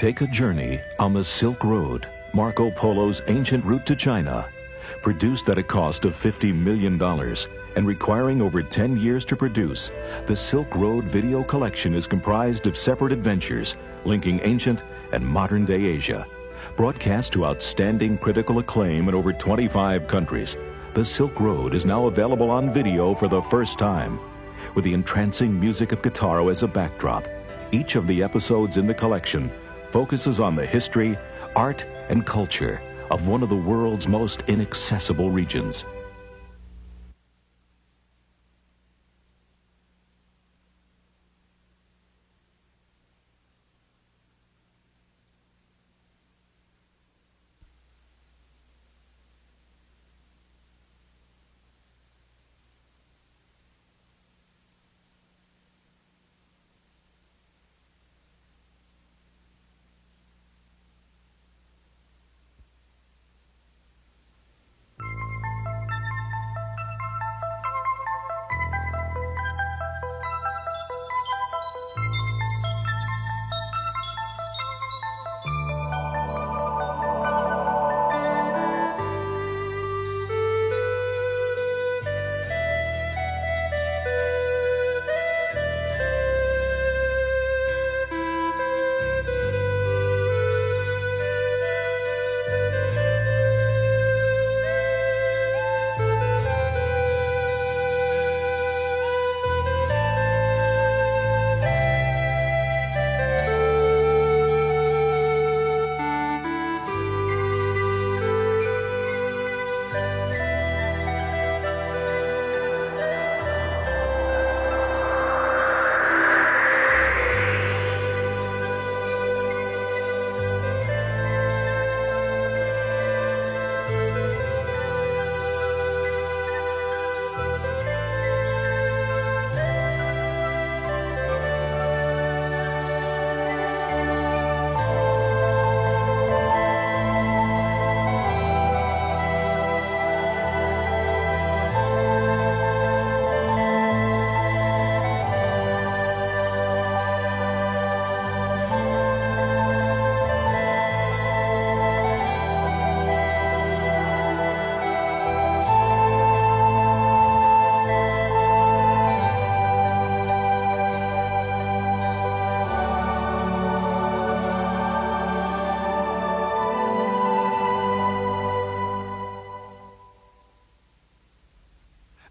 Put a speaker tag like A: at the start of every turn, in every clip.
A: Take a journey on the Silk Road, Marco Polo's ancient route to China. Produced at a cost of $50 million and requiring over 10 years to produce, the Silk Road video collection is comprised of separate adventures linking ancient and modern-day Asia. Broadcast to outstanding critical acclaim in over 25 countries, the Silk Road is now available on video for the first time. With the entrancing music of guitar as a backdrop, each of the episodes in the collection focuses on the history, art, and culture of one of the world's most inaccessible regions.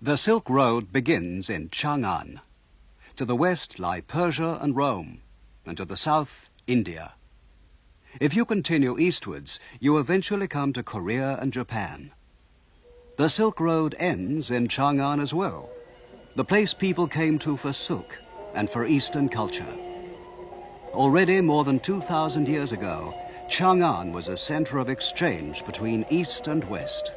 B: The Silk Road begins in Chang'an. To the west lie Persia and Rome, and to the south, India. If you continue eastwards, you eventually come to Korea and Japan. The Silk Road ends in Chang'an as well, the place people came to for silk and for Eastern culture. Already more than 2,000 years ago, Chang'an was a center of exchange between East and West.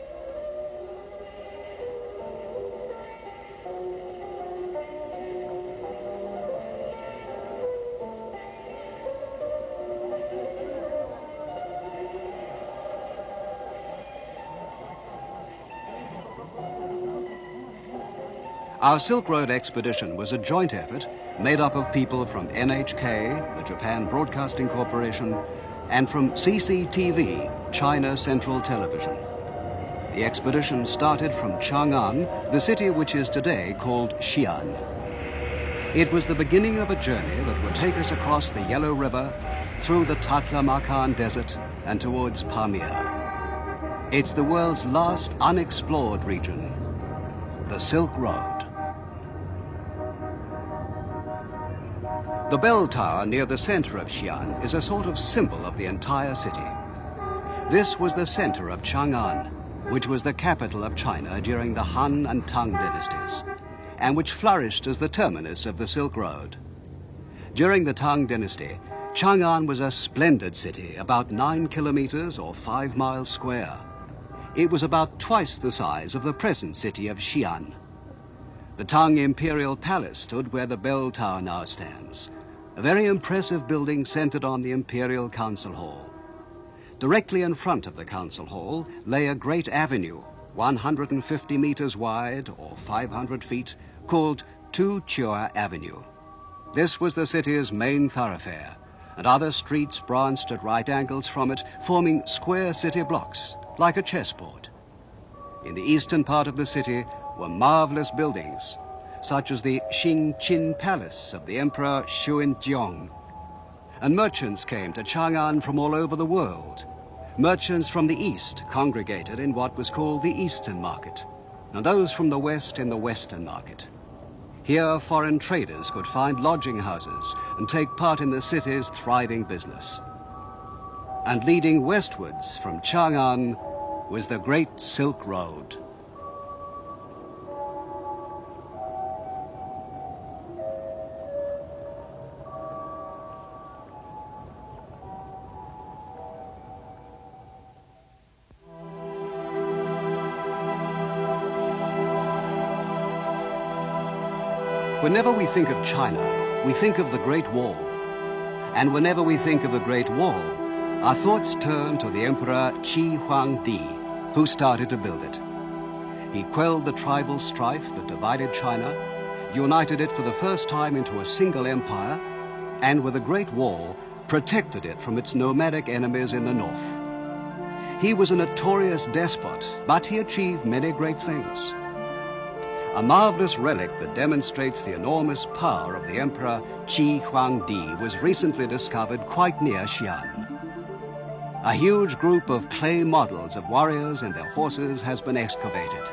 B: Our Silk Road expedition was a joint effort made up of people from NHK, the Japan Broadcasting Corporation, and from CCTV, China Central Television. The expedition started from Chang'an, the city which is today called Xi'an. It was the beginning of a journey that would take us across the Yellow River, through the Taklamakan Desert, and towards Pamir. It's the world's last unexplored region, the Silk Road. The bell tower near the center of Xi'an is a sort of symbol of the entire city. This was the center of Chang'an, which was the capital of China during the Han and Tang dynasties, and which flourished as the terminus of the Silk Road. During the Tang dynasty, Chang'an was a splendid city, about 9 kilometers or 5 miles square. It was about twice the size of the present city of Xi'an. The Tang Imperial Palace stood where the bell tower now stands, a very impressive building centered on the Imperial Council Hall. Directly in front of the Council Hall lay a great avenue, 150 meters wide or 500 feet, called Tu Chua Avenue. This was the city's main thoroughfare, and other streets branched at right angles from it, forming square city blocks, like a chessboard. In the eastern part of the city were marvelous buildings, such as the Xingqin Palace of the Emperor Xuanzong. And merchants came to Chang'an from all over the world. Merchants from the east congregated in what was called the Eastern Market, and those from the west in the Western Market. Here, foreign traders could find lodging houses and take part in the city's thriving business. And leading westwards from Chang'an was the Great Silk Road. Whenever we think of China, we think of the Great Wall. And whenever we think of the Great Wall, our thoughts turn to the Emperor Qi Huangdi, who started to build it. He quelled the tribal strife that divided China, united it for the first time into a single empire, and with the Great Wall, protected it from its nomadic enemies in the north. He was a notorious despot, but he achieved many great things. A marvelous relic that demonstrates the enormous power of the Emperor Qi Huangdi was recently discovered quite near Xi'an. A huge group of clay models of warriors and their horses has been excavated.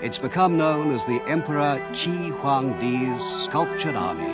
B: It's become known as the Emperor Qi Huangdi's sculptured army.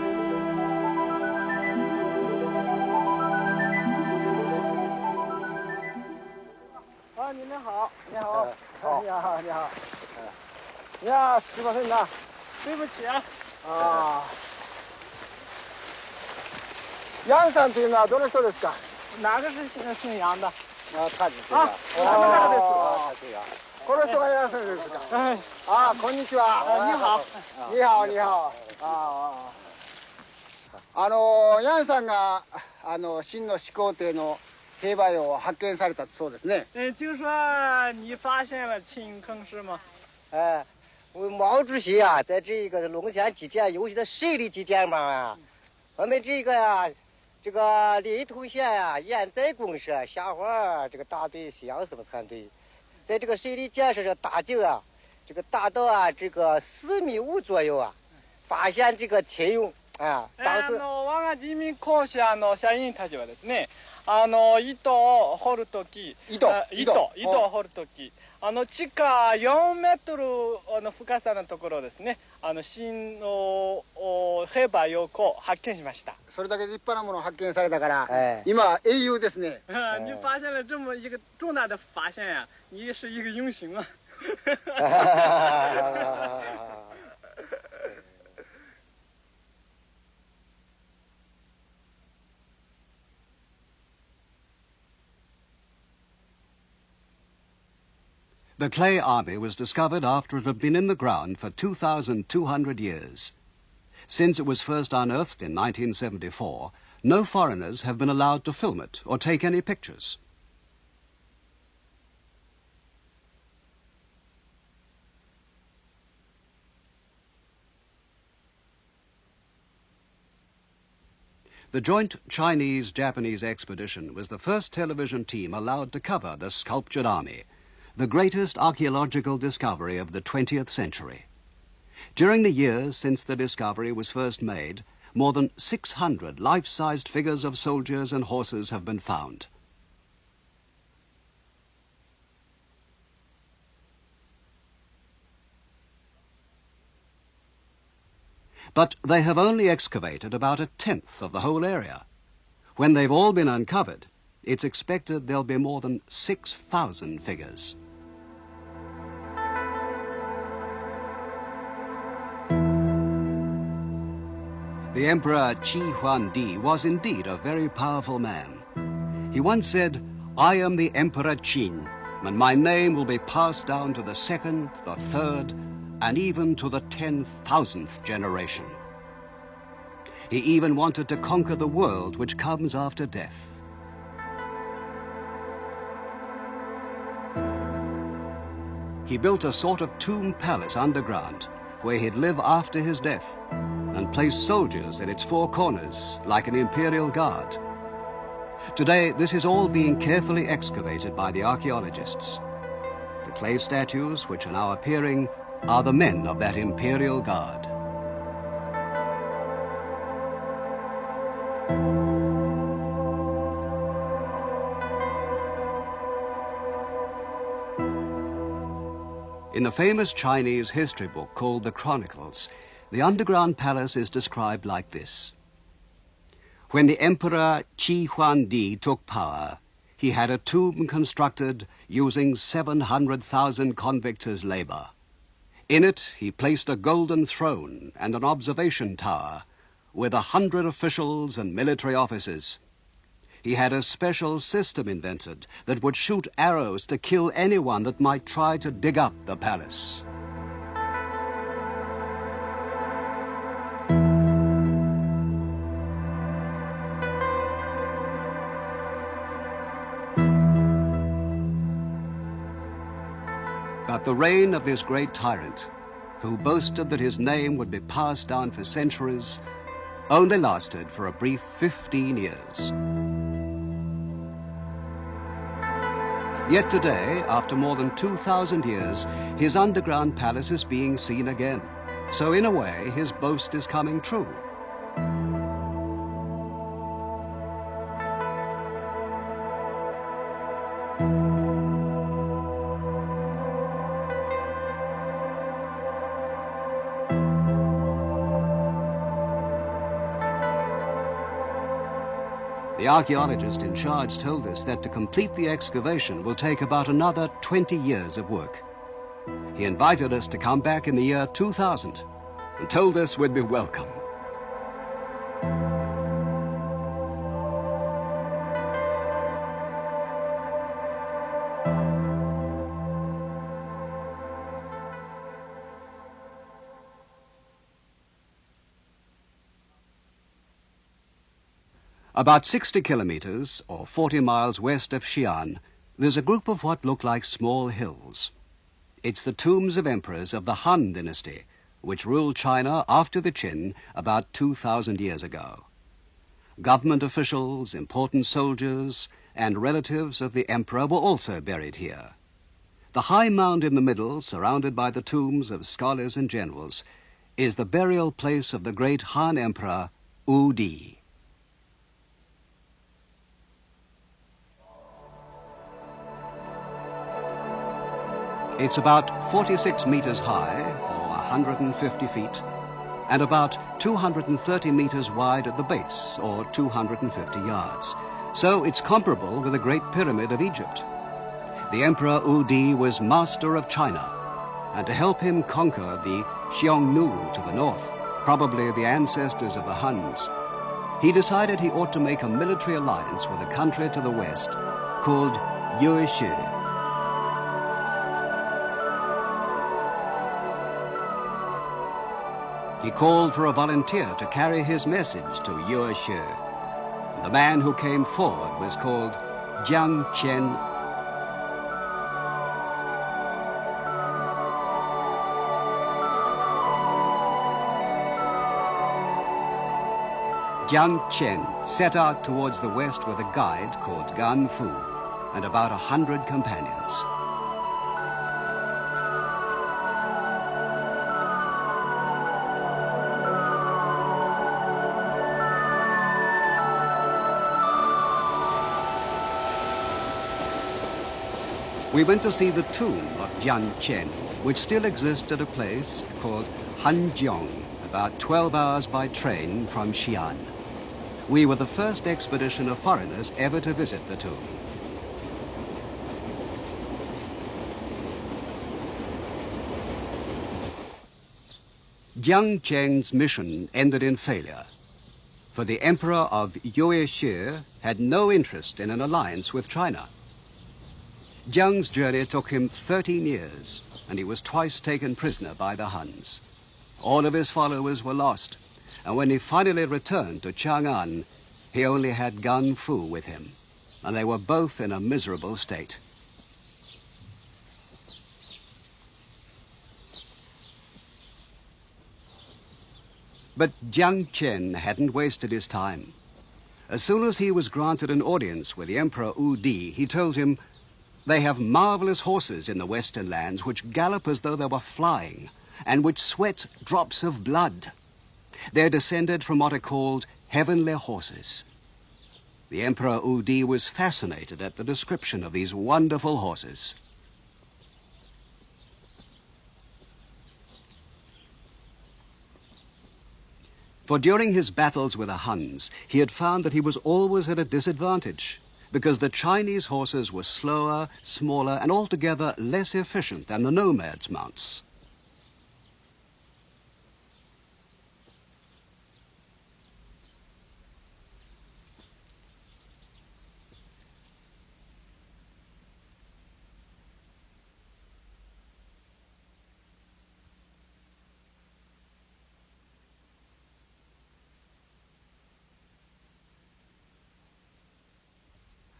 B: The clay army was discovered after it had been in the ground for 2,200 years. Since it was first unearthed in 1974, no foreigners have been allowed to film it or take any pictures. The joint Chinese-Japanese expedition was the first television team allowed to cover the sculptured army, the greatest archaeological discovery of the 20th century. During the years since the discovery was first made, more than 600 life-sized figures of soldiers and horses have been found. But they have only excavated about 1/10 of the whole area. When they've all been uncovered, it's expected there'll be more than 6,000 figures. The Emperor Qi Huangdi was indeed a very powerful man. He once said, "I am the Emperor Qin, and my name will be passed down to the second, the third, and even to the 10,000th generation." He even wanted to conquer the world which comes after death. He built a sort of tomb palace underground where he'd live after his death, and placed soldiers in its four corners like an imperial guard, Today, this is all being carefully excavated by the archaeologists. The clay statues which are now appearing are the men of that imperial guard. In the famous Chinese history book called the Chronicles, the underground palace is described like this. When the Emperor Qi Huangdi took power, he had a tomb constructed using 700,000 convicts as labor. In it, he placed a golden throne and an observation tower with 100 officials and military officers. He had a special system invented that would shoot arrows to kill anyone that might try to dig up the palace. But the reign of this great tyrant, who boasted that his name would be passed down for centuries, only lasted for a brief 15 years. Yet today, after more than 2,000 years, his underground palace is being seen again. So in a way, his boast is coming true. The archaeologist in charge told us that to complete the excavation will take about another 20 years of work. He invited us to come back in the year 2000 and told us we'd be welcome. About 60 kilometers, or 40 miles west of Xi'an, there's a group of what look like small hills. It's the tombs of emperors of the Han dynasty, which ruled China after the Qin about 2,000 years ago. Government officials, important soldiers, and relatives of the emperor were also buried here. The high mound in the middle, surrounded by the tombs of scholars and generals, is the burial place of the great Han emperor, Wu Di. It's about 46 meters high, or 150 feet, and about 230 meters wide at the base, or 250 yards. So it's comparable with the Great Pyramid of Egypt. The Emperor Wu Di was master of China, and to help him conquer the Xiongnu to the north, probably the ancestors of the Huns, he decided he ought to make a military alliance with a country to the west called Yuezhi. He called for a volunteer to carry his message to Yuezhi. The man who came forward was called Jiang Qian. Jiang Qian set out towards the west with a guide called Gan Fu and about 100 companions. We went to see the tomb of Jiang Qian, which still exists at a place called Hanjiang, about 12 hours by train from Xi'an. We were the first expedition of foreigners ever to visit the tomb. Jiang Qian's mission ended in failure, for the emperor of Yuezhi had no interest in an alliance with China. Jiang's journey took him 13 years, and he was twice taken prisoner by the Huns. All of his followers were lost, and when he finally returned to Chang'an, he only had Gan Fu with him, and they were both in a miserable state. But Jiang Qian hadn't wasted his time. As soon as he was granted an audience with the Emperor Wu Di, he told him, "They have marvelous horses in the western lands which gallop as though they were flying, and which sweat drops of blood. They're descended from what are called heavenly horses." The Emperor Wu Di was fascinated at the description of these wonderful horses. For during his battles with the Huns, he had found that he was always at a disadvantage, because the Chinese horses were slower, smaller, and altogether less efficient than the nomads' mounts.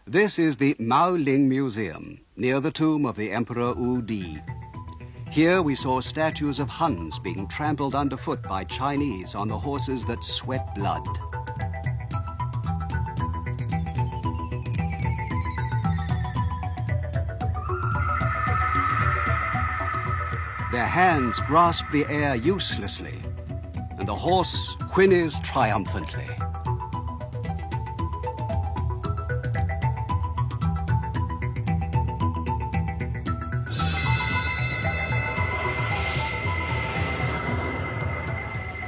B: This is the Maoling Museum, near the tomb of the Emperor Wu Di. Here we saw statues of Huns being trampled underfoot by Chinese on the horses that sweat blood. Their hands grasp the air uselessly, and the horse whinnies triumphantly.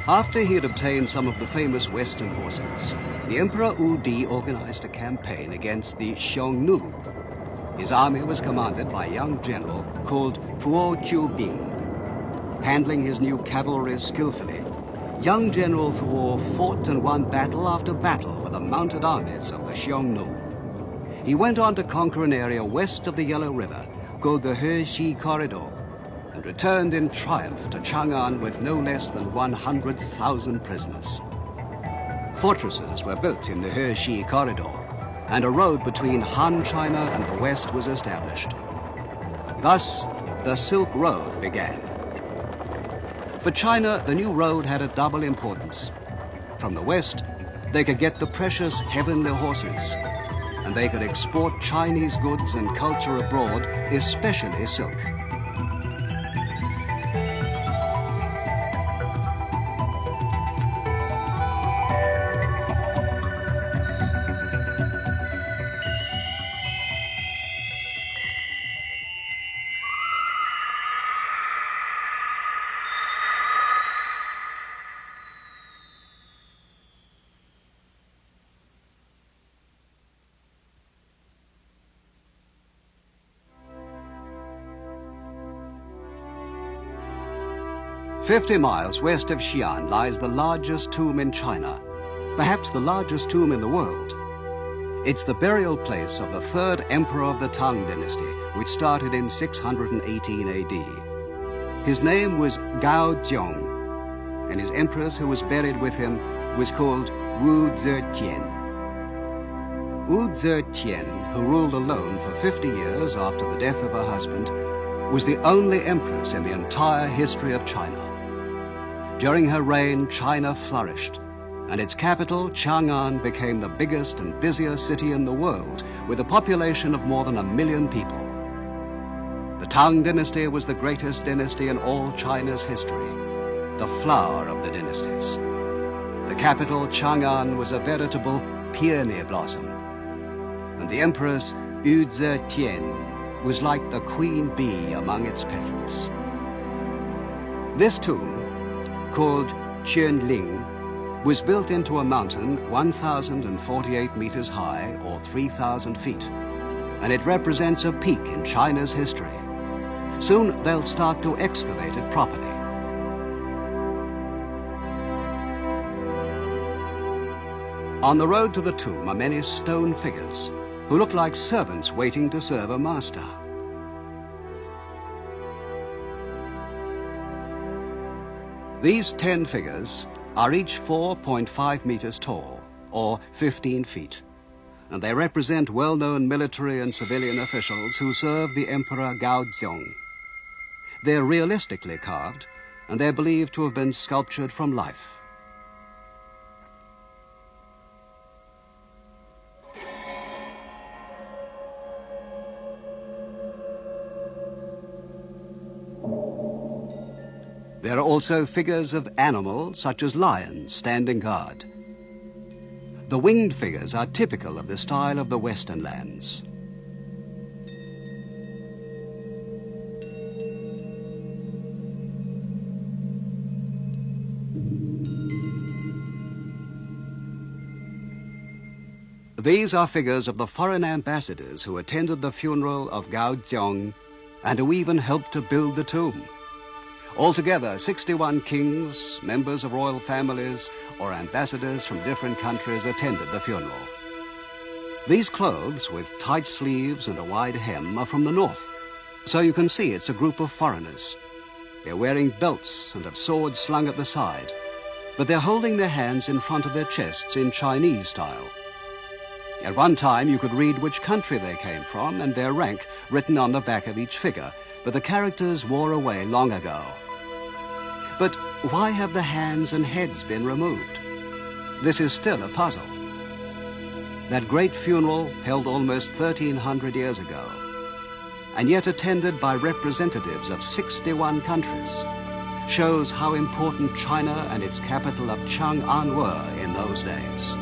B: After he had obtained some of the famous Western horses, the Emperor Wu Di organized a campaign against the Xiongnu. His army was commanded by a young general called Puo Chiu-bing. Handling his new cavalry skillfully, young General Puo fought and won battle after battle with the mounted armies of the Xiongnu. He went on to conquer an area west of the Yellow River called the Hexi Corridor, and returned in triumph to Chang'an with no less than 100,000 prisoners. Fortresses were built in the Hexi Corridor, and a road between Han China and the West was established. Thus, the Silk Road began. For China, the new road had a double importance. From the West, they could get the precious heavenly horses, and they could export Chinese goods and culture abroad, especially silk. "50 miles west of Xi'an lies the largest tomb in China, perhaps the largest tomb in the world. It's the burial place of the third emperor of the Tang dynasty, which started in 618 AD. His name was Gao Zhong, and his empress who was buried with him was called Wu Zetian. Wu Zetian, who ruled alone for 50 years after the death of her husband, was the only empress in the entire history of China. During her reign, China flourished, and its capital, Chang'an, became the biggest and busiest city in the world, with a population of more than 1 million people. The Tang dynasty was the greatest dynasty in all China's history, the flower of the dynasties. The capital, Chang'an, was a veritable peony blossom, and the empress Wu Zetian was like the queen bee among its petals. This tomb, called Qianling, was built into a mountain 1,048 meters high, or 3,000 feet, and it represents a peak in China's history. Soon they'll start to excavate it properly. On the road to the tomb are many stone figures who look like servants waiting to serve a master. These 10 figures are each 4.5 meters tall, or 15 feet, and they represent well-known military and civilian officials who served the Emperor Gaozong. They're realistically carved, and they're believed to have been sculptured from life. There are also figures of animals, such as lions, standing guard. The winged figures are typical of the style of the Western lands. These are figures of the foreign ambassadors who attended the funeral of Gao Zhong and who even helped to build the tomb. Altogether, 61 kings, members of royal families, or ambassadors from different countries attended the funeral. These clothes, with tight sleeves and a wide hem, are from the north, so you can see it's a group of foreigners. They're wearing belts and have swords slung at the side, but they're holding their hands in front of their chests in Chinese style. At one time, you could read which country they came from and their rank written on the back of each figure, but the characters wore away long ago. But why have the hands and heads been removed? This is still a puzzle. That great funeral, held almost 1,300 years ago, and yet attended by representatives of 61 countries, shows how important China and its capital of Chang'an were in those days.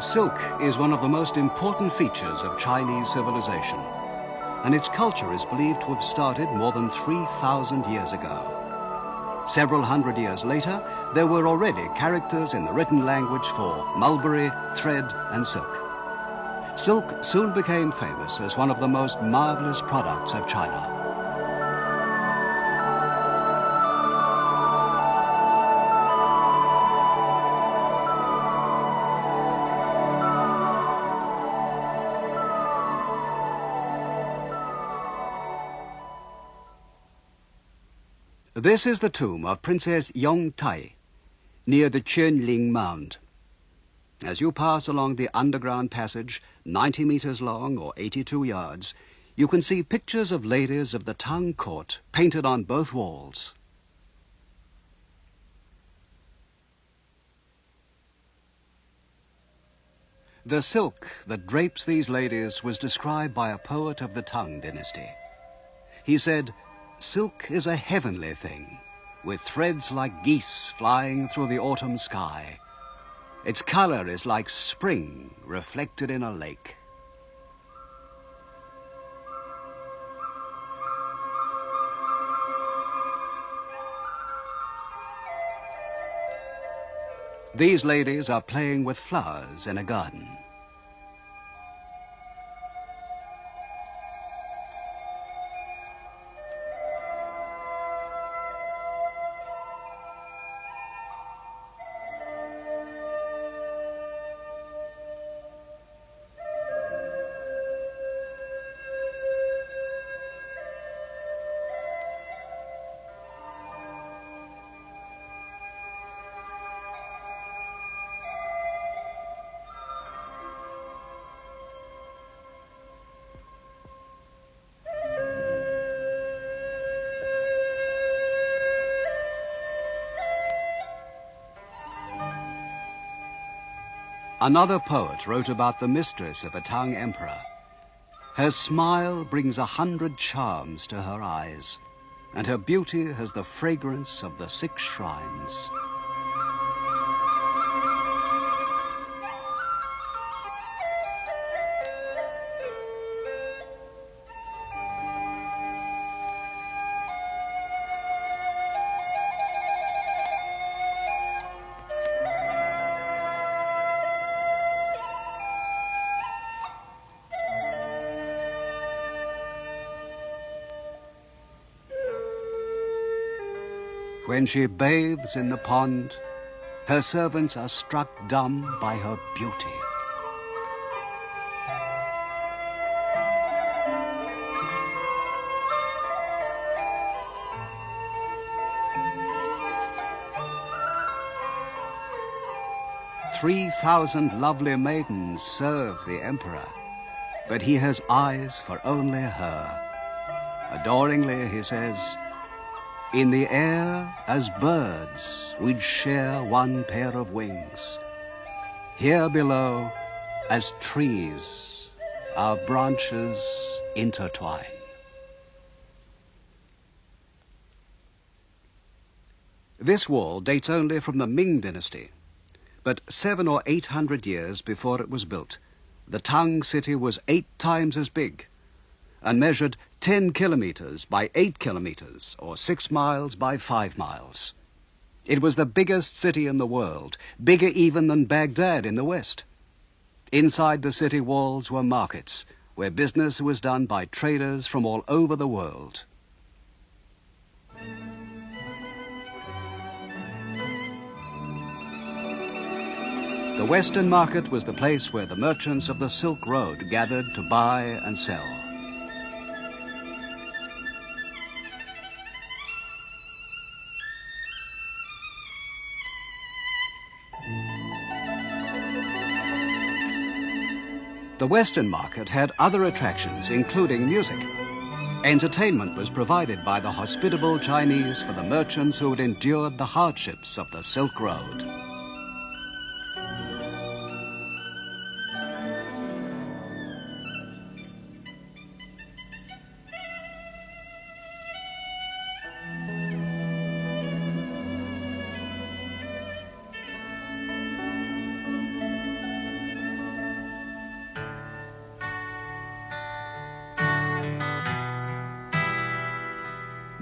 B: Silk is one of the most important features of Chinese civilization, and its culture is believed to have started more than 3,000 years ago. Several hundred years later, there were already characters in the written language for mulberry, thread, and silk. Silk soon became famous as one of the most marvelous products of China. This is the tomb of Princess Yong Tai, near the Chunling Mound. As you pass along the underground passage, 90 meters long or 82 yards, you can see pictures of ladies of the Tang court painted on both walls. The silk that drapes these ladies was described by a poet of the Tang dynasty. He said, "Silk is a heavenly thing, with threads like geese flying through the autumn sky. Its color is like spring reflected in a lake." These ladies are playing with flowers in a garden. Another poet wrote about the mistress of a Tang emperor. Her smile brings 100 charms to her eyes, and her beauty has the fragrance of the 6 shrines. When she bathes in the pond, her servants are struck dumb by her beauty. "3,000 lovely maidens serve the emperor, but he has eyes for only her." Adoringly he says, "In the air as birds we'd share one pair of wings. Here below as trees our branches intertwine." This wall dates only from the Ming dynasty. But 700 or 800 years before it was built, the Tang city was 8 times as big and measured 10 kilometers by 8 kilometers, or 6 miles by 5 miles. It was the biggest city in the world, bigger even than Baghdad in the west. Inside the city walls were markets, where business was done by traders from all over the world. The Western market was the place where the merchants of the Silk Road gathered to buy and sell. The Western market had other attractions, including music. Entertainment was provided by the hospitable Chinese for the merchants who had endured the hardships of the Silk Road.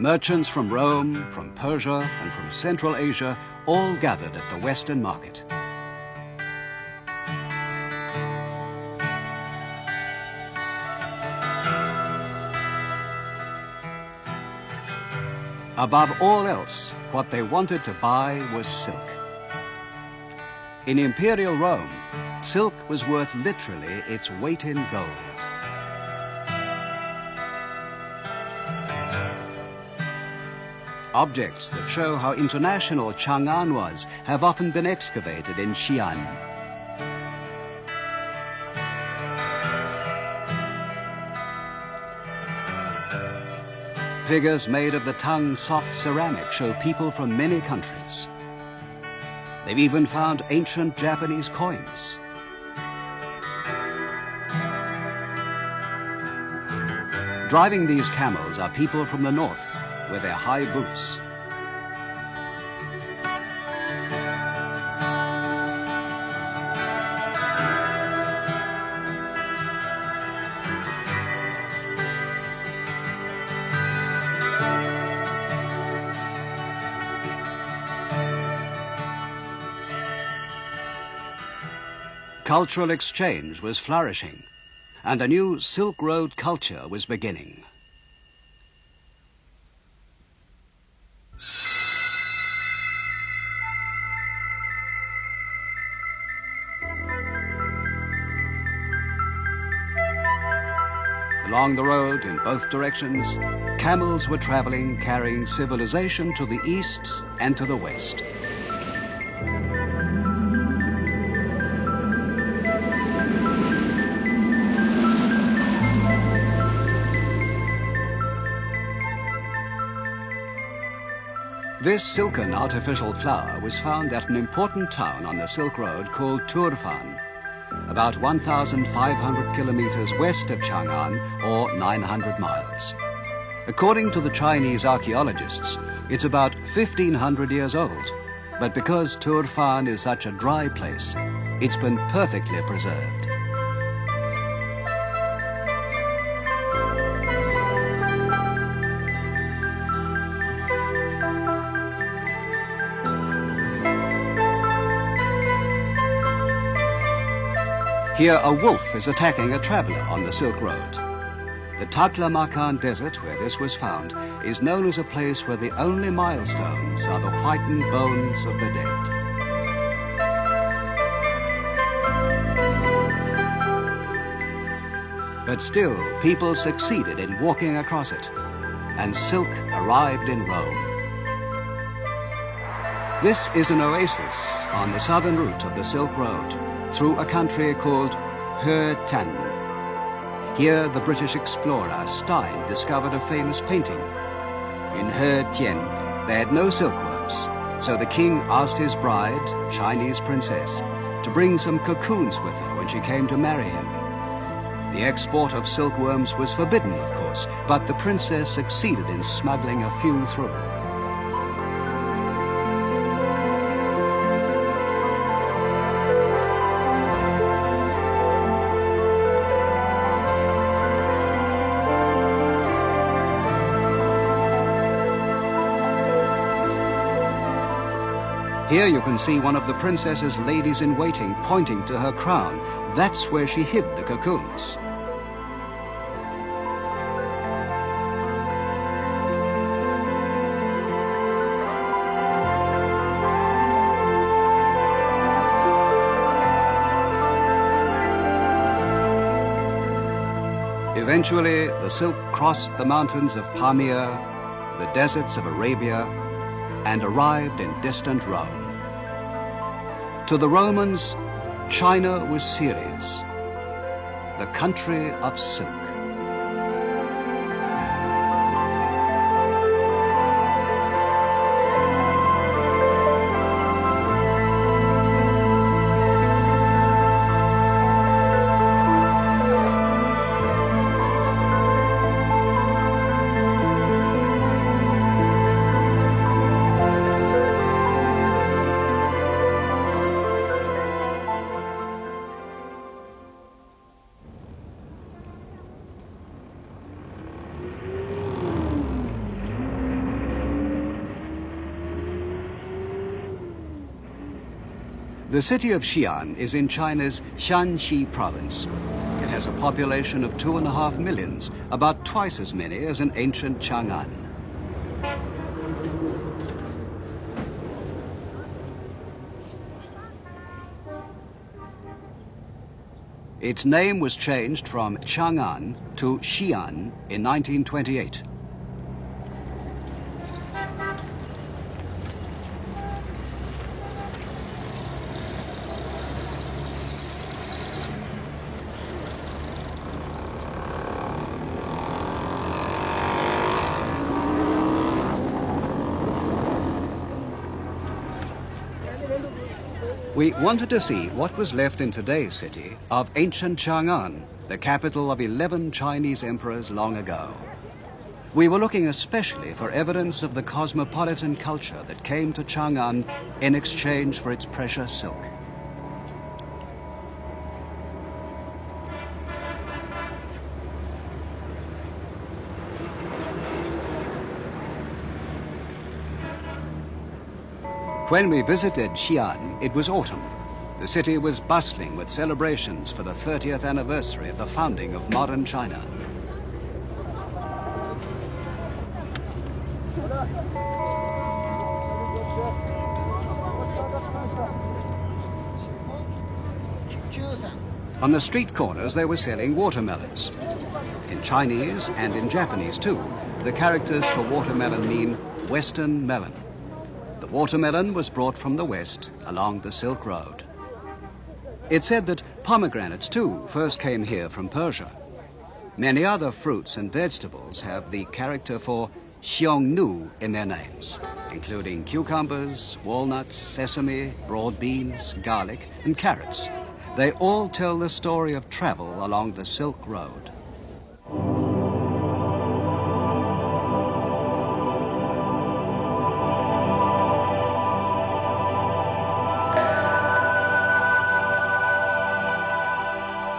B: Merchants from Rome, from Persia, and from Central Asia all gathered at the Western market. Above all else, what they wanted to buy was silk. In imperial Rome, silk was worth literally its weight in gold. Objects that show how international Chang'an was have often been excavated in Xi'an. Figures made of the Tang soft ceramic show people from many countries. They've even found ancient Japanese coins. Driving these camels are people from the north, with their high boots. Cultural exchange was flourishing, and a new Silk Road culture was beginning. Along the road, in both directions, camels were traveling, carrying civilization to the east and to the west. This silken artificial flower was found at an important town on the Silk Road called Turfan, about 1,500 kilometers west of Chang'an, or 900 miles. According to the Chinese archaeologists, it's about 1,500 years old, but because Turfan is such a dry place, it's been perfectly preserved. Here a wolf is attacking a traveler on the Silk Road. The Taklamakan Desert, where this was found, is known as a place where the only milestones are the whitened bones of the dead. But still, people succeeded in walking across it, and silk arrived in Rome. This is an oasis on the southern route of the Silk Road, through a country called He Tan. Here, the British explorer Stein discovered a famous painting. In He Tian, they had no silkworms, so the king asked his bride, Chinese princess, to bring some cocoons with her when she came to marry him. The export of silkworms was forbidden, of course, but the princess succeeded in smuggling a few through. Here you can see one of the princess's ladies-in-waiting pointing to her crown. That's where she hid the cocoons. Eventually, the silk crossed the mountains of Pamir, the deserts of Arabia, and arrived in distant Rome. To the Romans, China was Ceres, the country of silk. The city of Xi'an is in China's Shaanxi province. It has a population of 2.5 million, about twice as many as in ancient Chang'an. Its name was changed from Chang'an to Xi'an in 1928. We wanted to see what was left in today's city of ancient Chang'an, the capital of 11 Chinese emperors long ago. We were looking especially for evidence of the cosmopolitan culture that came to Chang'an in exchange for its precious silk. When we visited Xi'an, it was autumn. The city was bustling with celebrations for the 30th anniversary of the founding of modern China. On the street corners, they were selling watermelons. In Chinese and in Japanese, too, the characters for watermelon mean Western melon. The watermelon was brought from the west along the Silk Road. It's said that pomegranates, too, first came here from Persia. Many other fruits and vegetables have the character for xiongnu in their names, including cucumbers, walnuts, sesame, broad beans, garlic, and carrots. They all tell the story of travel along the Silk Road.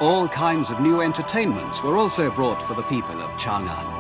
B: All kinds of new entertainments were also brought for the people of Chang'an.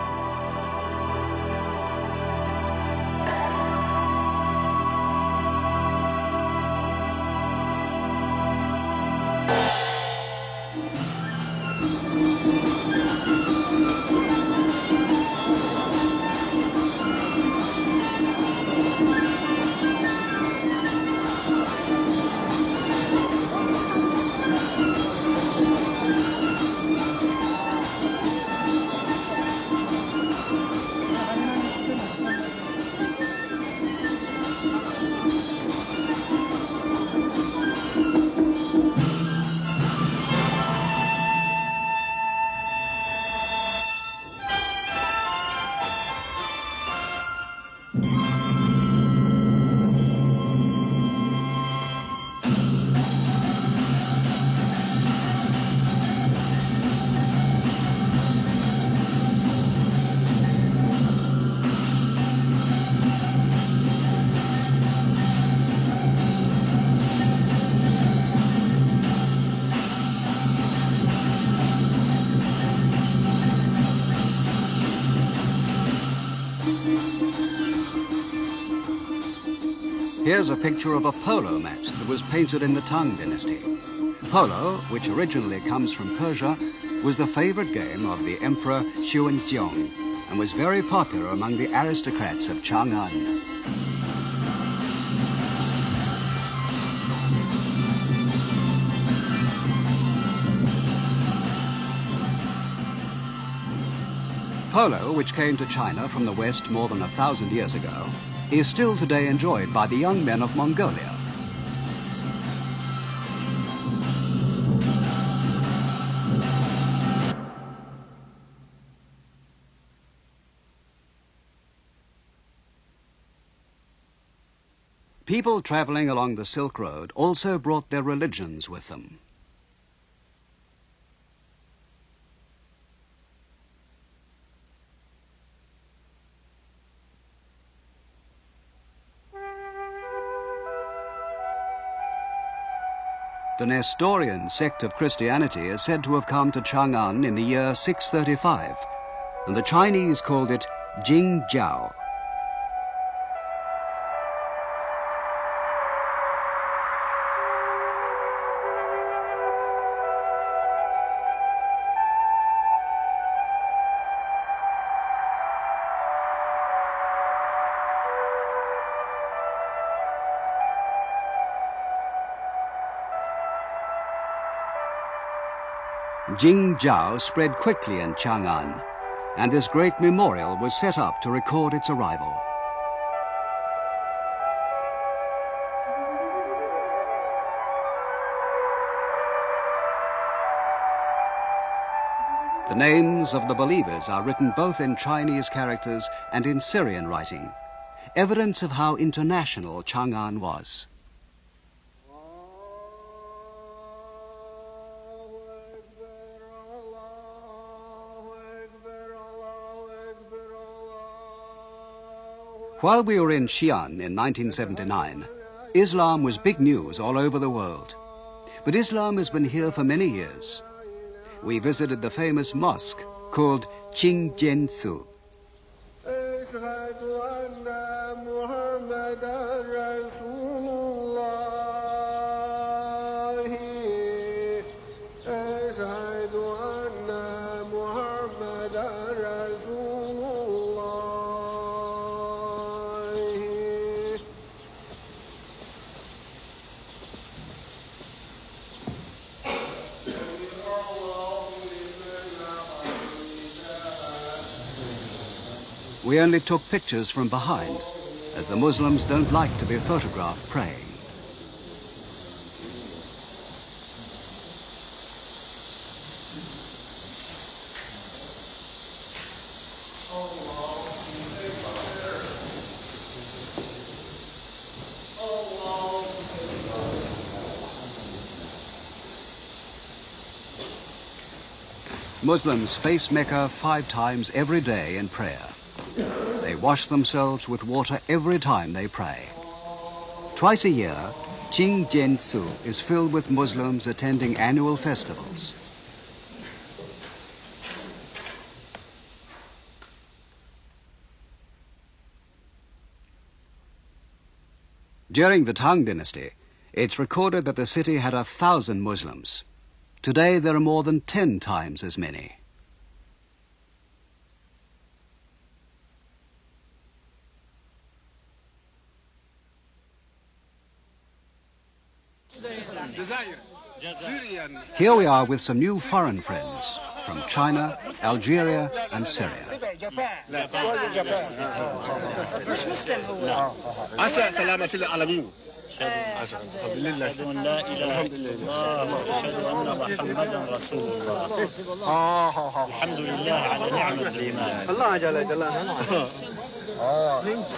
B: Here's a picture of a polo match that was painted in the Tang dynasty. Polo, which originally comes from Persia, was the favorite game of the Emperor Xuanzong and was very popular among the aristocrats of Chang'an. Polo, which came to China from the West more than 1,000 years ago, is still today enjoyed by the young men of Mongolia. People traveling along the Silk Road also brought their religions with them. The Nestorian sect of Christianity is said to have come to Chang'an in the year 635, and the Chinese called it Jingjiao. Jingjiao spread quickly in Chang'an, and this great memorial was set up to record its arrival. The names of the believers are written both in Chinese characters and in Syrian writing, evidence of how international Chang'an was. While we were in Xi'an in 1979, Islam was big news all over the world. But Islam has been here for many years. We visited the famous mosque called Qingjiansu. We only took pictures from behind, as the Muslims don't like to be photographed praying. Muslims face Mecca 5 times every day in prayer. They wash themselves with water every time they pray. Twice a year, Qingjiansu is filled with Muslims attending annual festivals. During the Tang dynasty, it's recorded that the city had 1,000 Muslims. Today there are more than 10 times as many. Here we are with some new foreign friends from China, Algeria and Syria.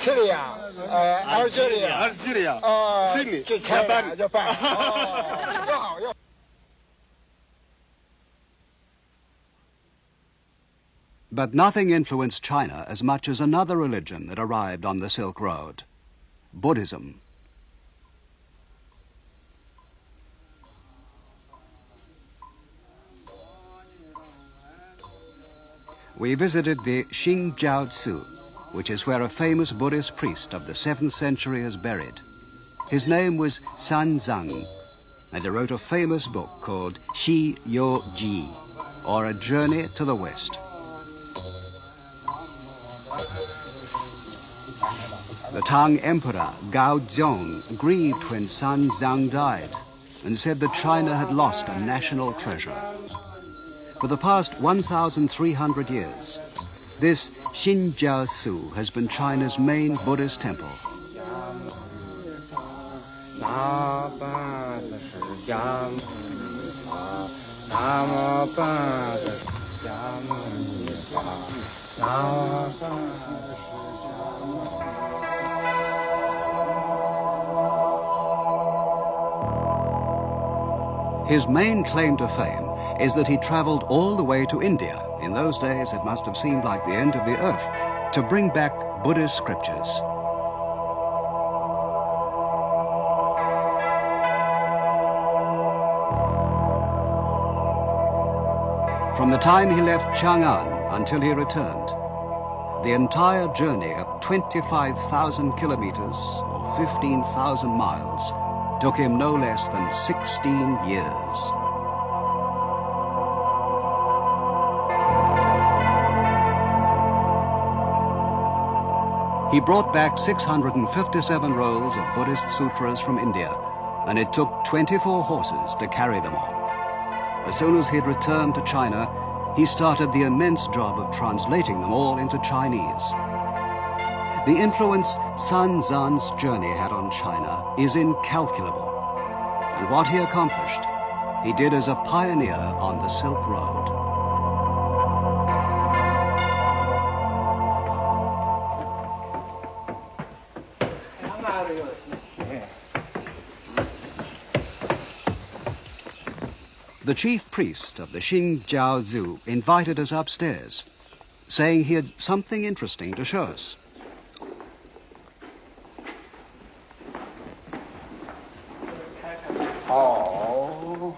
C: Syria, Algeria, Japan.
B: But nothing influenced China as much as another religion that arrived on the Silk Road, Buddhism. We visited the Xingjiao Tzu, which is where a famous Buddhist priest of the 7th century is buried. His name was Sanzang, and he wrote a famous book called Xi Yo Ji, or A Journey to the West. The Tang Emperor Gao Zhong grieved when Sanzang died and said that China had lost a national treasure. For the past 1,300 years, this Xinjiaosu has been China's main Buddhist temple. His main claim to fame is that he traveled all the way to India. In those days, it must have seemed like the end of the earth, to bring back Buddhist scriptures. From the time he left Chang'an until he returned, the entire journey of 25,000 kilometers, or 15,000 miles, took him no less than 16 years. He brought back 657 rolls of Buddhist sutras from India, and it took 24 horses to carry them all. As soon as he'd returned to China, he started the immense job of translating them all into Chinese. The influence Sanzan's journey had on China is incalculable, and what he accomplished, he did as a pioneer on the Silk Road. The chief priest of the Xinjiaozu invited us upstairs, saying he had something interesting to show us.
C: Oh.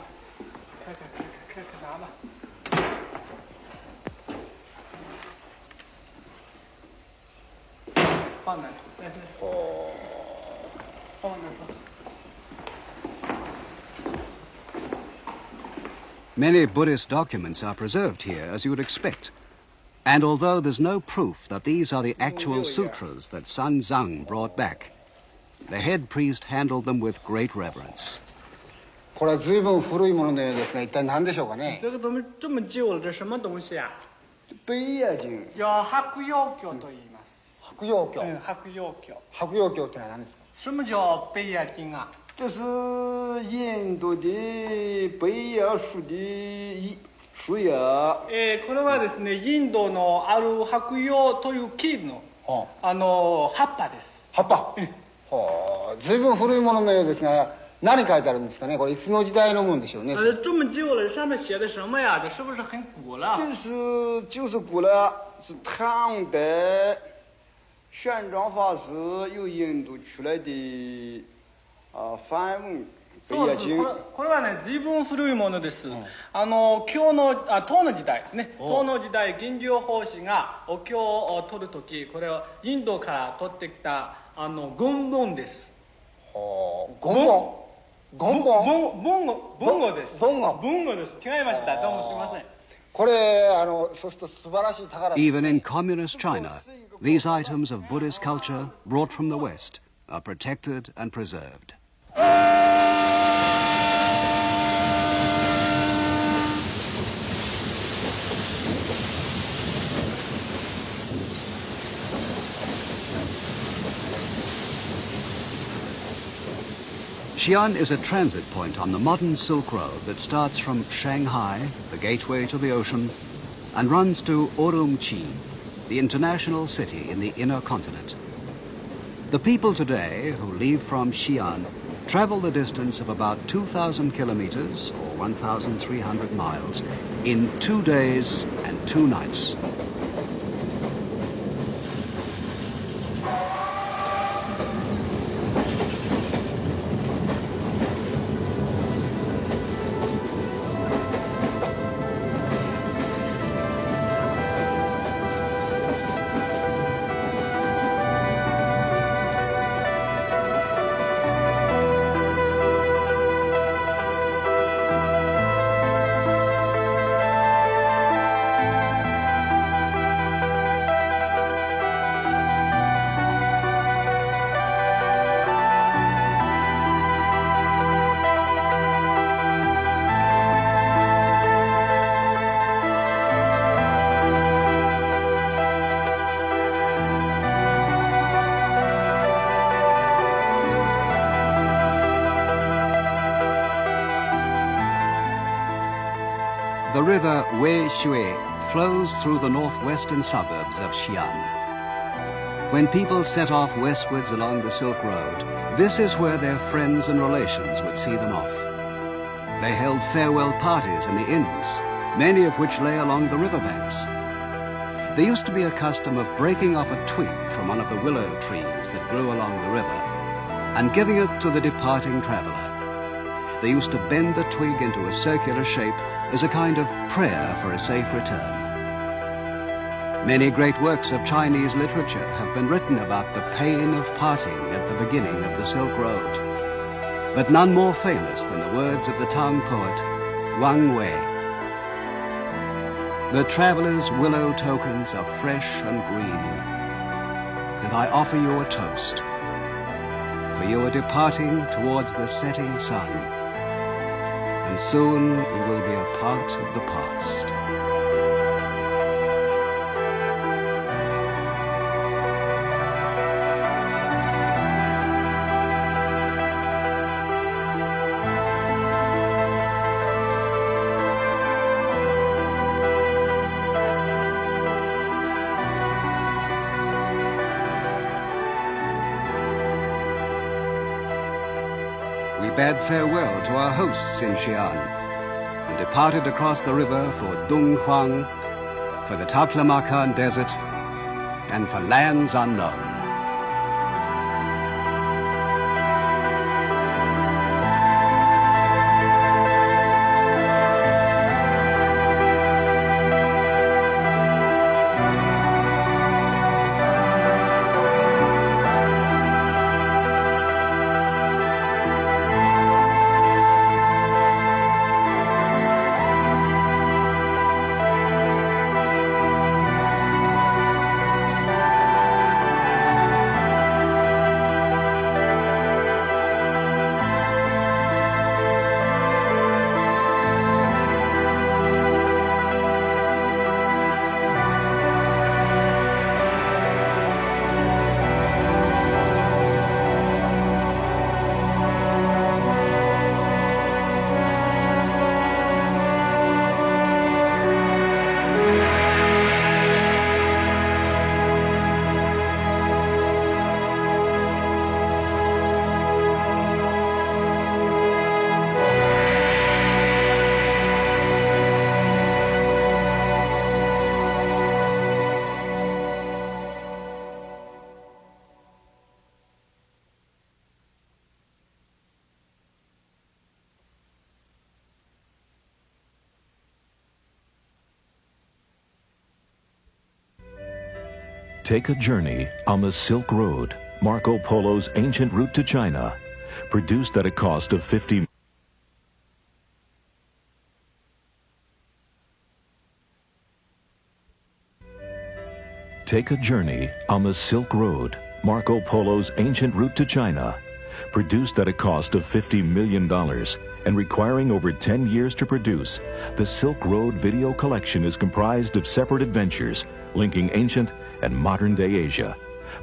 B: Many Buddhist documents are preserved here, as you would expect. And although there's no proof that these are the actual sutras that Sanzang brought back, the head priest handled them with great reverence.
C: これは随分古いもののようですが、一体何でしょうかね。
D: 这个东西这么旧，这什么东西啊？
C: 北野经。
D: 叫白药経と言います。
C: 白药経。
D: 白药経。
C: 白药経ってのは何ですか？
D: 什么叫北野经啊？
C: 这是印度的北野树的树叶。
D: これはですね、インドのある白葉という木の葉っぱです。
C: 葉っぱ。はあ、随分古いもののようですが。何書いてあるんですかね？これいつの時代のもんでしょうね。
D: 这么旧了，上面写的什么呀？这是不是很古了？
C: 就是古了，是唐代玄奘法师由印度出来的梵文北野经。
D: これはね、随分古いものです。唐の時代ですね。唐の時代、玄奘法師がお経を取るとき、これをインドから取ってきた言文です。
C: 言語。文語
D: です。文語です。違いました。どうもすみません。
C: これそうすると素晴らしい宝。
B: Even in communist China, these items of Buddhist culture brought from the West are protected and preserved. Xi'an is a transit point on the modern Silk Road that starts from Shanghai, the gateway to the ocean, and runs to Urumqi, the international city in the inner continent. The people today who leave from Xi'an travel the distance of about 2,000 kilometers, or 1,300 miles, in 2 days and 2 nights. The river Wei Shui flows through the northwestern suburbs of Xi'an. When people set off westwards along the Silk Road, this is where their friends and relations would see them off. They held farewell parties in the inns, many of which lay along the riverbanks. There used to be a custom of breaking off a twig from one of the willow trees that grew along the river and giving it to the departing traveler. They used to bend the twig into a circular shape as a kind of prayer for a safe return. Many great works of Chinese literature have been written about the pain of parting at the beginning of the Silk Road, but none more famous than the words of the Tang poet Wang Wei. The traveler's willow tokens are fresh and green, and I offer you a toast, for you are departing towards the setting sun, and soon you will be a part of the past. We bade farewell to our hosts in Xi'an and departed across the river for Donghuang, for the Taklamakan Desert, and for lands unknown.
A: Take a journey on the Silk Road, Marco Polo's ancient route to China, produced at a cost of $50 Take a journey on the Silk Road, Marco Polo's ancient route to China, produced at a cost of $50 million and requiring over 10 years to produce. The Silk Road video collection is comprised of separate adventures linking ancient and modern-day Asia.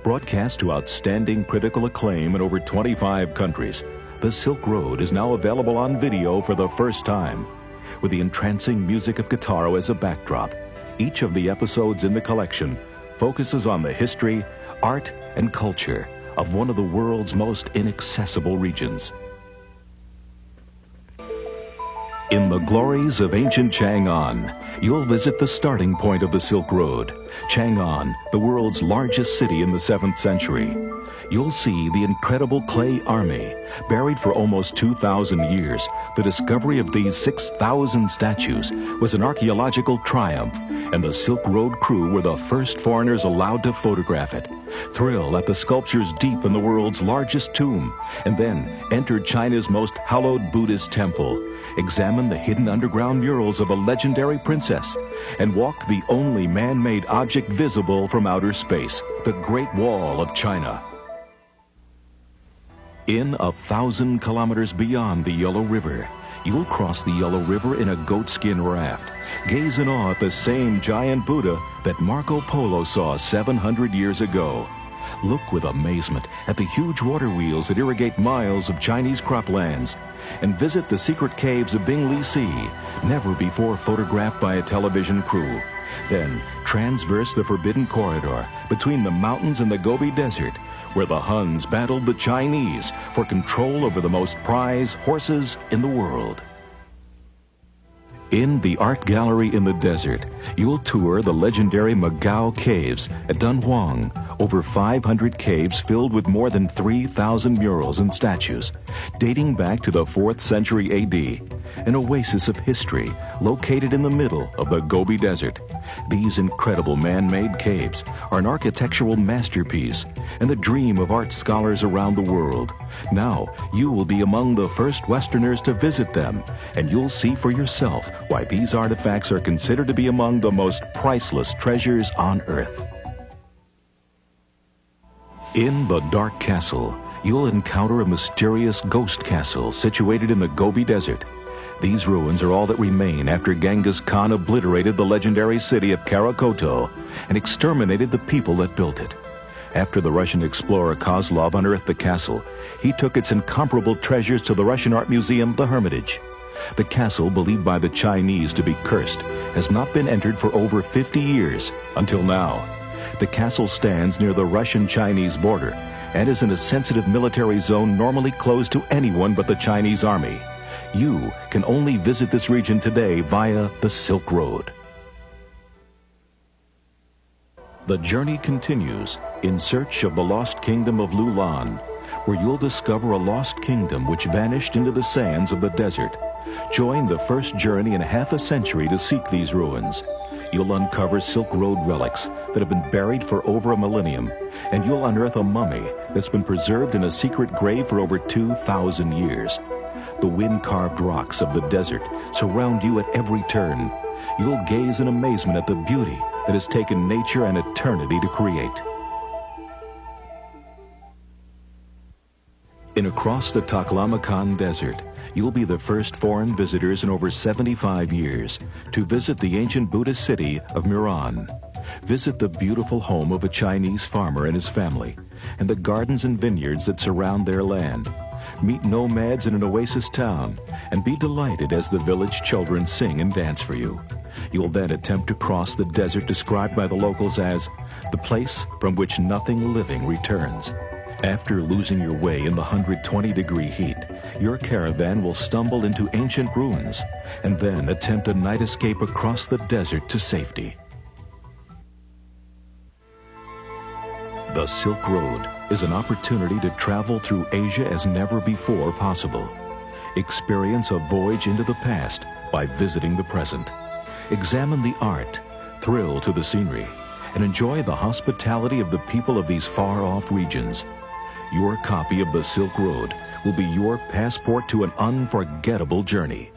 A: Broadcast to outstanding critical acclaim in over 25 countries, The Silk Road is now available on video for the first time. With the entrancing music of Gitaro as a backdrop, each of the episodes in the collection focuses on the history, art, and culture of one of the world's most inaccessible regions. In the glories of ancient Chang'an, you'll visit the starting point of the Silk Road, Chang'an, the world's largest city in the 7th century. You'll see the incredible clay army, buried for almost 2,000 years. The discovery of these 6,000 statues was an archaeological triumph, and the Silk Road crew were the first foreigners allowed to photograph it. Thrill at the sculptures deep in the world's largest tomb, and then enter China's most hallowed Buddhist temple. Examine the hidden underground murals of a legendary princess, and walk the only man-made object visible from outer space, the Great Wall of China. In 1,000 kilometers beyond the Yellow River, you'll cross the Yellow River in a goatskin raft. Gaze in awe at the same giant Buddha that Marco Polo saw 700 years ago. Look with amazement at the huge water wheels that irrigate miles of Chinese croplands. and visit the secret caves of Bingli Sea, never before photographed by a television crew. Then transverse the forbidden corridor between the mountains and the Gobi Desert, where the Huns battled the Chinese for control over the most prized horses in the world. In the art gallery in the desert, you'll tour the legendary Magao Caves at Dunhuang, over 500 caves filled with more than 3,000 murals and statues, dating back to the 4th century AD, an oasis of history located in the middle of the Gobi Desert. These incredible man-made caves are an architectural masterpiece and the dream of art scholars around the world. Now, you will be among the first Westerners to visit them, and you'll see for yourself why these artifacts are considered to be among the most priceless treasures on Earth. In the Dark Castle, you'll encounter a mysterious ghost castle situated in the Gobi Desert. These ruins are all that remain after Gengis Khan obliterated the legendary city of Karakoto and exterminated the people that built it. After the Russian explorer Kozlov unearthed the castle, he took its incomparable treasures to the Russian art museum, the Hermitage. The castle, believed by the Chinese to be cursed, has not been entered for over 50 years until now. The castle stands near the Russian-Chinese border and is in a sensitive military zone normally closed to anyone but the Chinese army. You can only visit this region today via the Silk Road. The journey continues in search of the lost kingdom of Lulan, where you'll discover a lost kingdom which vanished into the sands of the desert. Join the first journey in half a century to seek these ruins. You'll uncover Silk Road relics that have been buried for over a millennium, and you'll unearth a mummy that's been preserved in a secret grave for over 2,000 years. The wind-carved rocks of the desert surround you at every turn. You'll gaze in amazement at the beauty that has taken nature and eternity to create. In across the Taklamakan Desert, you'll be the first foreign visitors in over 75 years to visit the ancient Buddhist city of Muran. Visit the beautiful home of a Chinese farmer and his family, and the gardens and vineyards that surround their land. Meet nomads in an oasis town, and be delighted as the village children sing and dance for you. You'll then attempt to cross the desert described by the locals as the place from which nothing living returns. After losing your way in the 120-degree heat, your caravan will stumble into ancient ruins and then attempt a night escape across the desert to safety. The Silk Road is an opportunity to travel through Asia as never before possible. Experience a voyage into the past by visiting the present. Examine the art, thrill to the scenery, and enjoy the hospitality of the people of these far-off regions. Your copy of the Silk Road will be your passport to an unforgettable journey.